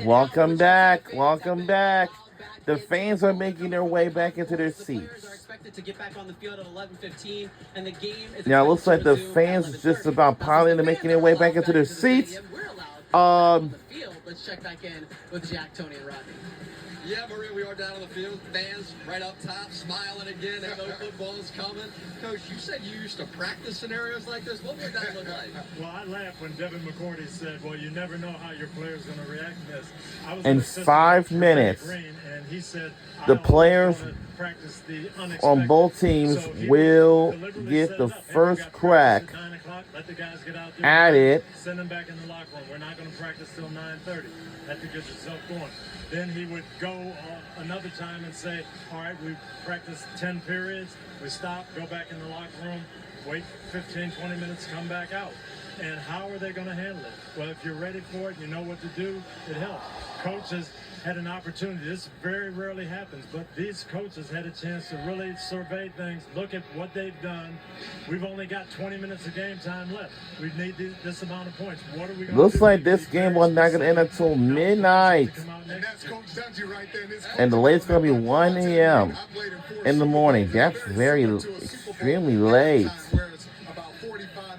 Welcome back. Welcome back. The fans are making their way back into their seats. Now it looks like the fans is just about piling and making their way back into their seats. Let's check back in with Jack, Tony, and Rodney. Yeah, Maria, we are down on the field. Fans right up top, smiling again. They know football's coming. Coach, you said you used to practice scenarios like this. What would that look like? Well, I laughed when Devin McCourty said, well, you never know how your player's going to react to this. I was in 5 minutes, Green, and he said, the players on both teams will get the first crack at it. Send them back in the locker room. We're not going to practice till 9:30. Have to get yourself going. Then he would go another time and say, all right, we practiced 10 periods. We stop, go back in the locker room, wait 15, 20 minutes, come back out. And how are they going to handle it? Well, if you're ready for it, you know what to do, it helps. Coaches had an opportunity. This very rarely happens, but these coaches had a chance to really survey things, look at what they've done. We've only got 20 minutes of game time left. We need this amount of points. What are we going Looks like this game was not going to end until midnight. And the late's going to be 1 a.m. in the morning. That's extremely late.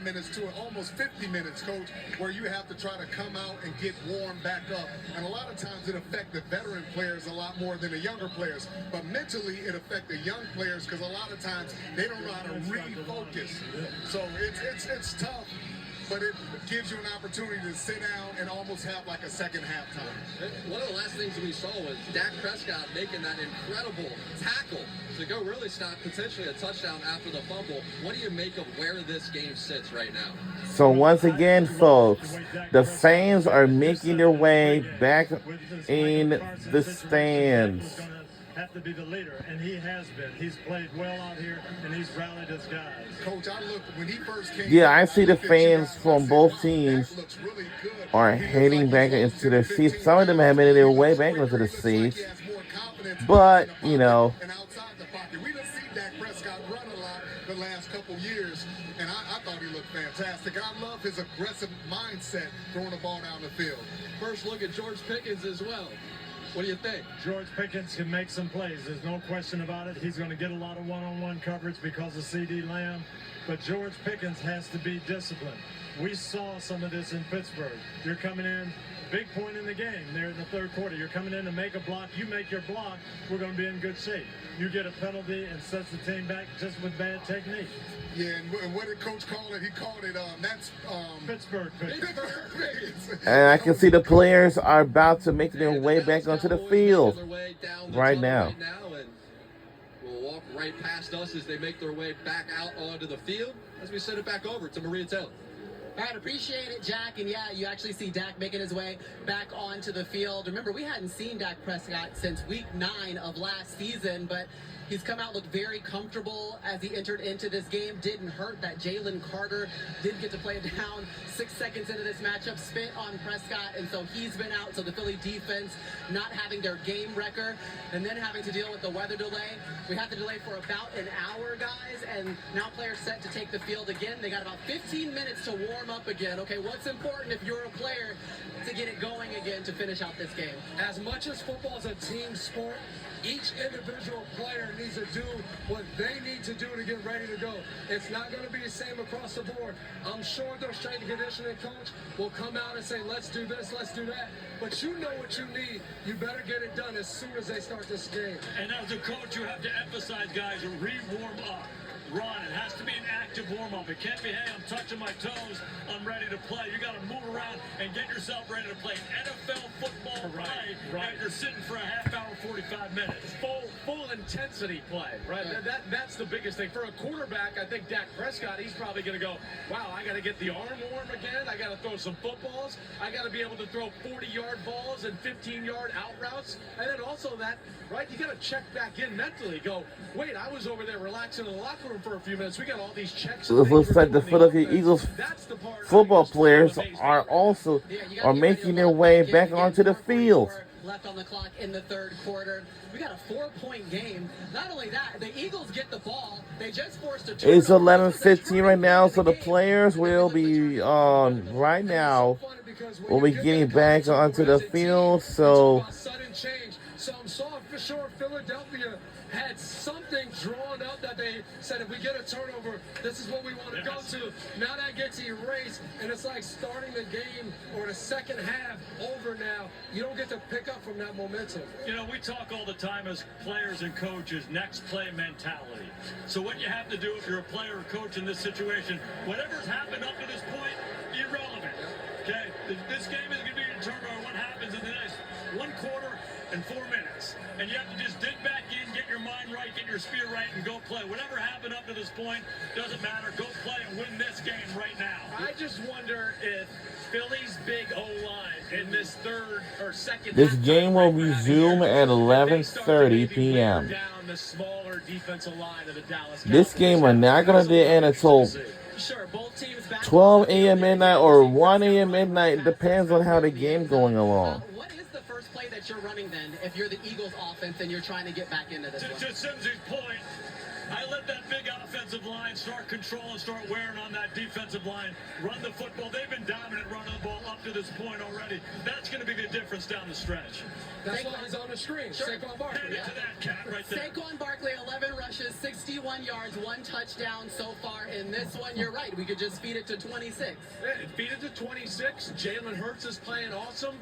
Minutes to almost 50 minutes, Coach, where you have to try to come out and get warmed back up. And a lot of times it affects the veteran players a lot more than the younger players. But mentally, it affects the young players because a lot of times they don't know how to refocus. So it's tough. But it gives you an opportunity to sit down and almost have like a second halftime. One of the last things we saw was Dak Prescott making that incredible tackle to go really stop potentially a touchdown after the fumble. What do you make of where this game sits right now? So once again, folks, the fans are making their way back in the stands. Have to be the leader, and he has been. He's played well out here, and he's rallied his guys. Coach, I looked when he first came. Yeah, I see the fans from both teams are heading back into their seats. Some of them have made their way back into the seats, but you know. And outside the pocket, we didn't see Dak Prescott run a lot the last couple years, and I thought he looked fantastic. I love his aggressive mindset throwing the ball down the field. First look at George Pickens as well. What do you think? George Pickens can make some plays. There's no question about it. He's going to get a lot of one-on-one coverage because of CeeDee Lamb. But George Pickens has to be disciplined. We saw some of this in Pittsburgh. You're coming in, big point in the game there in the third quarter. You're coming in to make a block. You make your block, we're going to be in good shape. You get a penalty and sets the team back just with bad technique. Yeah, and what did Coach call it? He called it, that's Pittsburgh Pickens. And I can see the players are about to make their way back onto the field right now. And we'll walk right past us as they make their way back out onto the field as we send it back over to Maria Taylor. All right, appreciate it, Jack. And yeah, you actually see Dak making his way back onto the field. Remember, we hadn't seen Dak Prescott since week 9 of last season, but he's come out, looked very comfortable as he entered into this game. Didn't hurt that Jalen Carter did get to play it down 6 seconds into this matchup, spit on Prescott, and so he's been out. So the Philly defense not having their game wrecker and then having to deal with the weather delay. We had the delay for about an hour, guys, and now players set to take the field again. They got about 15 minutes to warm up again. Okay, what's important if you're a player to get it going again to finish out this game? As much as football is a team sport, each individual player needs to do what they need to do to get ready to go. It's not going to be the same across the board. I'm sure their strength and conditioning coach will come out and say, let's do this, let's do that. But you know what you need. You better get it done as soon as they start this game. And as a coach, you have to emphasize, guys, re-warm up. Run. It has to be an active warm-up. It can't be, hey, I'm touching my toes, I'm ready to play. You got to move around and get yourself ready to play NFL football play after sitting for a half hour, 45 minutes. Full intensity play, right? Yeah. That's the biggest thing. For a quarterback, I think Dak Prescott, he's probably going to go, wow, I got to get the arm warm again. I got to throw some footballs. I got to be able to throw 40-yard balls and 15-yard out routes. And then also that, right, you got to check back in mentally. Go, wait, I was over there relaxing in the locker room for a few minutes. We got all these checks. It looks like the Philadelphia Eagles football players are making their way back onto the field. left on the clock in the third quarter. We got a 4-point game. Not only that, the Eagles get the ball. They just forced a turnover. It's 11:15 right now, so the players will be right now. We'll be getting back onto the field. So Sudden change. So I'm for sure Philadelphia had something drawn up that they said if we get a turnover, this is what we want to go to. Now that gets erased, and it's like starting the game or the second half over now. You don't get to pick up from that momentum. You know, we talk all the time as players and coaches, next play mentality. So what you have to do if you're a player or coach in this situation, whatever's happened up to this point, irrelevant. Okay? This game is going to be determined on what happens in the next 1 quarter and 4 minutes. And you have to just dig back in, get your mind right, get your spear right, and go play. Whatever happened up to this point, doesn't matter. Go play and win this game right now. I just wonder if Philly's big O-line in this third or second this half game will right now, resume at they start to 11:30 maybe wear p.m. down the smaller defensive line of the Dallas This Cowboys. game are not going to end until Sure, both teams back 12 a.m. midnight or 1 a.m. midnight. It depends on how the game's going along. What is the first play that you're running then if you're the Eagles offense and you're trying to get back into this one? To Sims's point, I let that big offensive line start controlling, start wearing on that defensive line, run the football. They've been dominant running the ball up to this point already. That's going to be the difference down the stretch. That's why he's on the screen. Sure. Saquon Barkley. Hand it to that cat right there. Saquon Barkley, 11 rushes, 61 yards, 1 touchdown so far in this one. You're right. We could just feed it to 26. Feed it to 26. Jalen Hurts is playing awesome.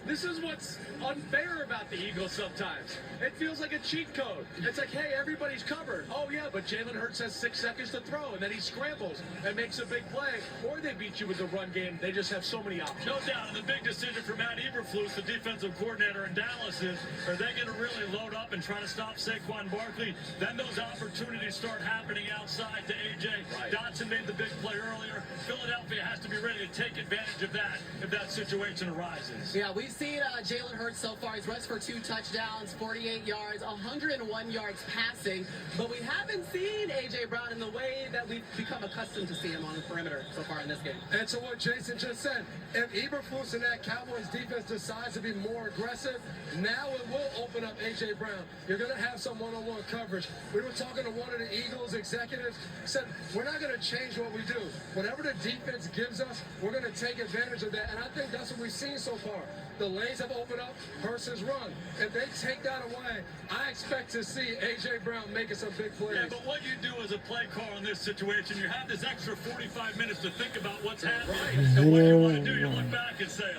This is what's unfair about the Eagles sometimes. It feels like a cheat code. It's like, hey, everybody's covered. Oh, yeah, but Jalen Hurts has 6 seconds to throw, and then he scrambles and makes a big play. Or they beat you with the run game. They just have so many options. No doubt. And the big decision for Matt Eberflus, the defensive coordinator in Dallas, is are they going to really load up and try to stop Saquon Barkley? Then those opportunities start happening outside to A.J. Dotson made the big play earlier. Philadelphia has to be ready to take advantage of that if that situation arises. Yeah, we've seen Jalen Hurts so far. He's rushed for 2 touchdowns, 48 yards, 101 yards passing. But we haven't seen A.J. Brown in the way that we've become accustomed to see him on the perimeter so far in this game. And to what Jason just said, if Eberflus and that Cowboys defense decides to be more aggressive, now it will open up A.J. Brown. You're going to have some one-on-one coverage. We were talking to one of the Eagles executives, said, we're not going to change what we do. Whatever the defense gives us, we're going to take advantage of that. And I think that's what we've seen so far. The lanes have opened up, versus run. If they take that away, I expect to see A.J. Brown making some big plays. Yeah, but what you do as a play call in this situation, you have this extra 45 minutes to think about what's happening. And what you want to do, you look back and say,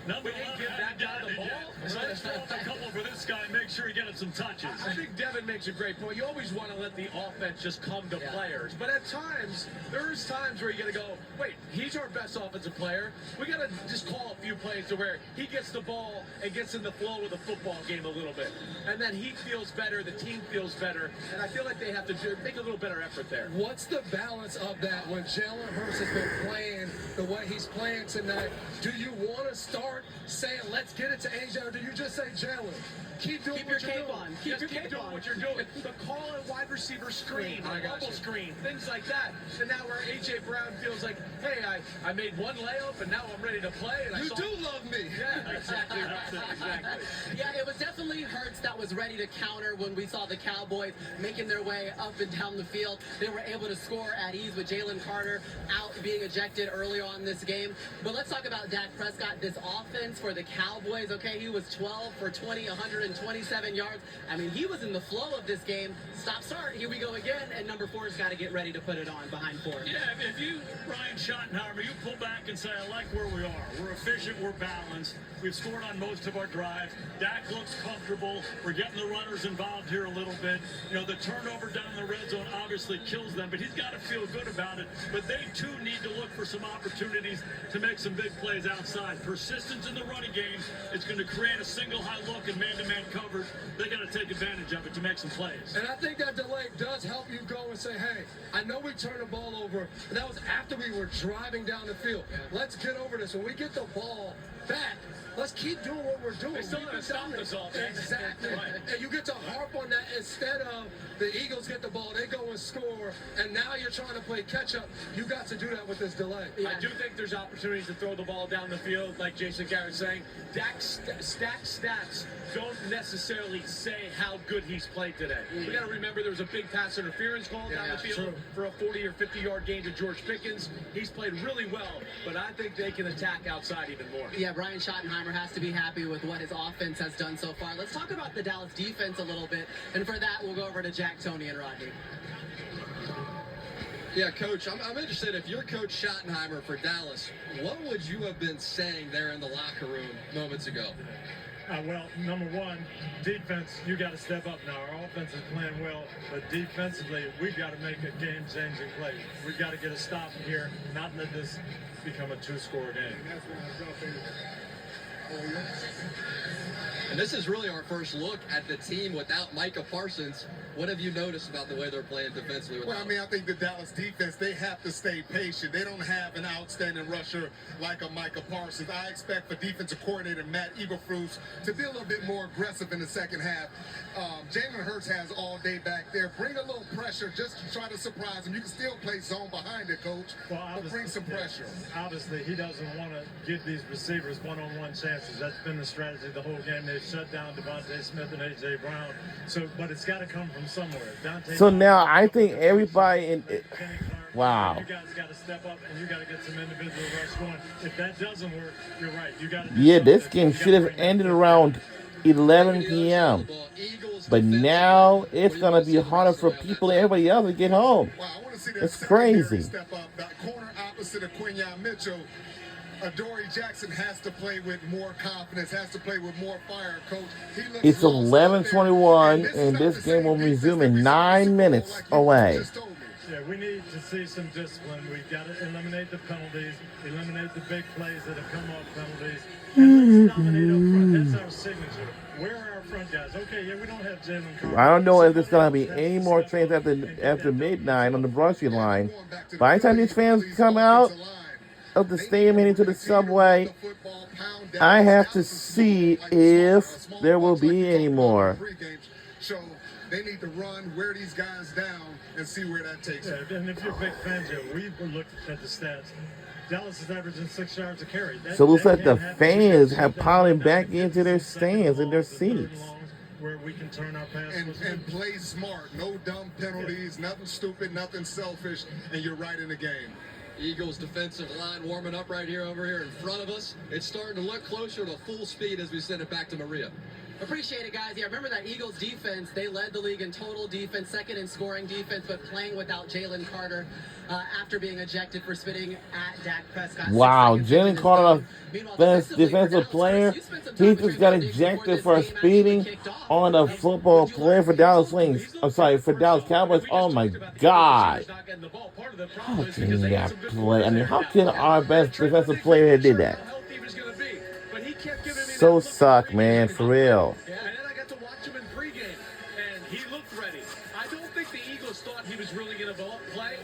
number 11 give that guy the ball. So let's throw up a couple for this guy and make sure he gets some touches. I think Devin makes a great point. You always want to let the offense just come to players. But at times, there's times where you got to go, wait, he's our best offensive player. We got to just call a few plays to where he gets the ball and gets in the flow of the football game a little bit. And then he feels better, the team feels better. And I feel like they have to make a little better effort there. What's the balance of that when Jalen Hurts has been playing the way he's playing tonight? Do you want to start saying, let's get it to A.J., or do you just say, Jalen, keep doing what you're doing? Keep doing what you're doing. The call and wide receiver screen, the bubble screen, things like that. And now where A.J. Brown feels like, hey, I made one layup and now I'm ready to play. And You do love me. Yeah, exactly right. Exactly. Yeah, it was definitely Hurts that was ready to counter when we saw the Cowboys making their way up and down the field. They were able to score at ease with Jalen Carter out being ejected early on this game. But let's talk about Dak Prescott, this offense for the Cowboys. Okay, he was 12 for 20, 127 yards. I mean, he was in the flow of this game. Stop, start. Here we go again. And number 4's got to get ready to put it on behind 4. Yeah, if you, Ryan Schottenheimer, you pull back and say, I like where we are. We're efficient, we're balanced. We've scored on most of our drives. Dak looks comfortable. We're getting the runners involved here a little bit. You know, the turnover down the red zone obviously kills them, but he's got to feel good about it. But they, too, need to look for some opportunities to make some big plays outside. Persistence in the running game is going to create a single high look and man-to-man coverage. They got to take advantage of it to make some plays. And I think that delay does help you go and say, hey, I know we turned the ball over, but that was after we were driving down the field. Let's get over this. When we get the ball back, Let's keep doing what we're doing. They still We've haven't been stopped dominant. us all day. Exactly. Right. And you get to harp on that instead of the Eagles get the ball, they go and score, and now you're trying to play catch up. You got to do that with this delay. I do think there's opportunities to throw the ball down the field, like Jason Garrett's saying. Dak's stats don't necessarily say how good he's played today. We got to remember there was a big pass interference call down the field true. for a 40 or 50-yard gain to George Pickens. He's played really well, but I think they can attack outside even more. Yeah, Brian Schottenheimer has to be happy with what his offense has done so far. Let's talk about the Dallas defense a little bit, and for that, we'll go over to Jack, Tony, and Rodney. Yeah, Coach, I'm interested. If you're Coach Schottenheimer for Dallas, what would you have been saying there in the locker room moments ago? Well, number one, defense, you got to step up now. Our offense is playing well, but defensively, we've got to make a game-changing play. We've got to get a stop here, not let this become a two-score game. And this is really our first look at the team without Micah Parsons. What have you noticed about the way they're playing defensively? Well, I mean, I think the Dallas defense, they have to stay patient. They don't have an outstanding rusher like a Micah Parsons. I expect for defensive coordinator Matt Eberflus to be a little bit more aggressive in the second half. Jalen Hurts has all day back there. Bring a little pressure just to try to surprise him. You can still play zone behind it, Coach, but bring some pressure. Obviously, he doesn't want to give these receivers one-on-one chances. That's been the strategy the whole game. They've shut down Devontae Smith and A.J. Brown. But it's got to come from somewhere. So now I think everybody in wow. You guys got to step up and you got to get some individual rush going. If that doesn't work, you're right. You got to. Yeah, this game should have ended around 11 p.m. But now it's gonna be harder for people and everybody else to get home. Wow, I want to see that It's secondary crazy. Step up. That corner opposite of Quinyon Mitchell. Adoree Jackson has to play with more confidence, has to play with more fire, Coach. He looks It's lost out there. 11:21, is and not this the game same will defense resume that in we saw 9 Super Bowl minutes like you away. just told me. Yeah, we need to see some discipline. We've got to eliminate the penalties, eliminate the big plays that have come off penalties, and let's dominate up front. That's our signature. Where are our front guys? Okay, yeah, we don't have Jalen Carter. I don't know if there's gonna be any more trains after midnight on the Broadstreet line. By the time these fans come out of the stadium heading to the subway, I have to see if there will be any more. So they need to run, wear these guys down, and see where that takes them. Yeah, and if you're big fans here, we were looking at the stats. Dallas is averaging 6 yards a carry. So it looks like the can't happen. fans have piling back into their stands and their seats. Where we can turn our pass. And play smart. No dumb penalties, nothing stupid, nothing selfish, and you're right in the game. Eagles defensive line warming up right here over here in front of us. It's starting to look closer to full speed as we send it back to Maria. Appreciate it, guys. Yeah, remember that Eagles defense, they led the league in total defense, second in scoring defense, but playing without Jalen Carter after being ejected for spitting at Dak Prescott. Wow, Jalen Carter, best defensive player, he just got ejected for speeding on a football player for Dallas Wings. I'm sorry, for Dallas Cowboys. Oh my God. How can that play? I mean, how can our best defensive player did that? So suck, man, for real. And then I got to watch him in pregame, and he looked ready. I don't think the Eagles thought he was really going to play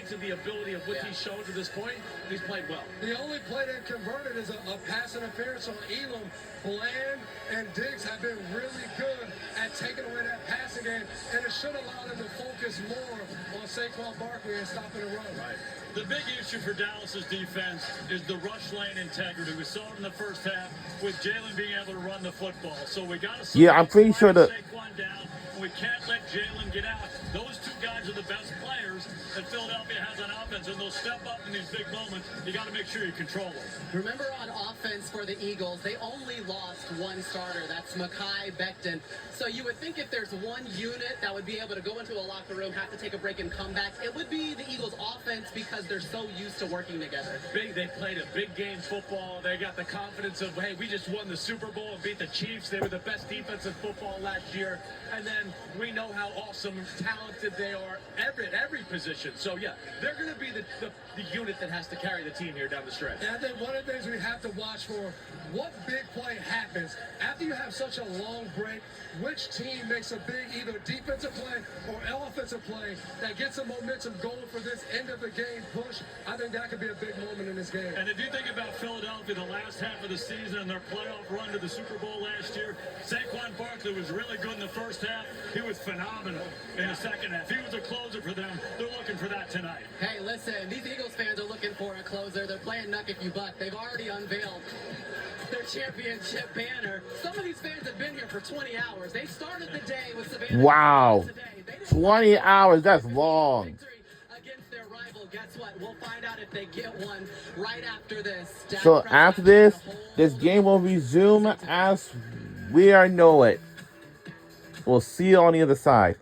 to the ability of what he's shown to this point. He's played well. The only play that converted is a pass interference on Elam. Bland and Diggs have been really good at taking away that passing game, and it should allow them to focus more on Saquon Barkley and stopping the run. Right. The big issue for Dallas's defense is the rush lane integrity. We saw it in the first half with Jalen being able to run the football. So we got to Yeah, I'm pretty sure that Saquon down. We can't let Jalen get out. Those two guys are the best players that Philadelphia has on offense, and they'll step up in these big moments. You got to make sure you control them. Remember on offense for the Eagles, they only lost one starter. That's Mekhi Becton. So you would think if there's one unit that would be able to go into a locker room, have to take a break and come back, it would be the Eagles offense because they're so used to working together. They played a big game football. They got the confidence of, hey, we just won the Super Bowl and beat the Chiefs. They were the best defense in football last year. And then we know how awesome, talented they they are at every position. So, yeah, they're going to be the unit that has to carry the team here down the stretch. And I think one of the things we have to watch for, what big play happens after you have such a long break, which team makes a big either defensive play or offensive play that gets some momentum going for this end of the game push. I think that could be a big moment in this game. And if you think about Philadelphia, the last half of the season and their playoff run to the Super Bowl last year, Saquon Barkley was really good in the first half. He was phenomenal in the second half. He was a closer for them. They're looking for that tonight. Hey, listen, these Eagles fans are looking for a closer. They're playing Nuck If You Buck. They've already unveiled their championship banner. Some of these fans have been here for 20 hours. They started the day with Savannah. Wow. Today. They didn't 20 hours, that's long. victory against their rival. Guess what? We'll find out if they get one right after this. Dak So Prescott after this, got a whole this game will resume as we are know it. We'll see you on the other side.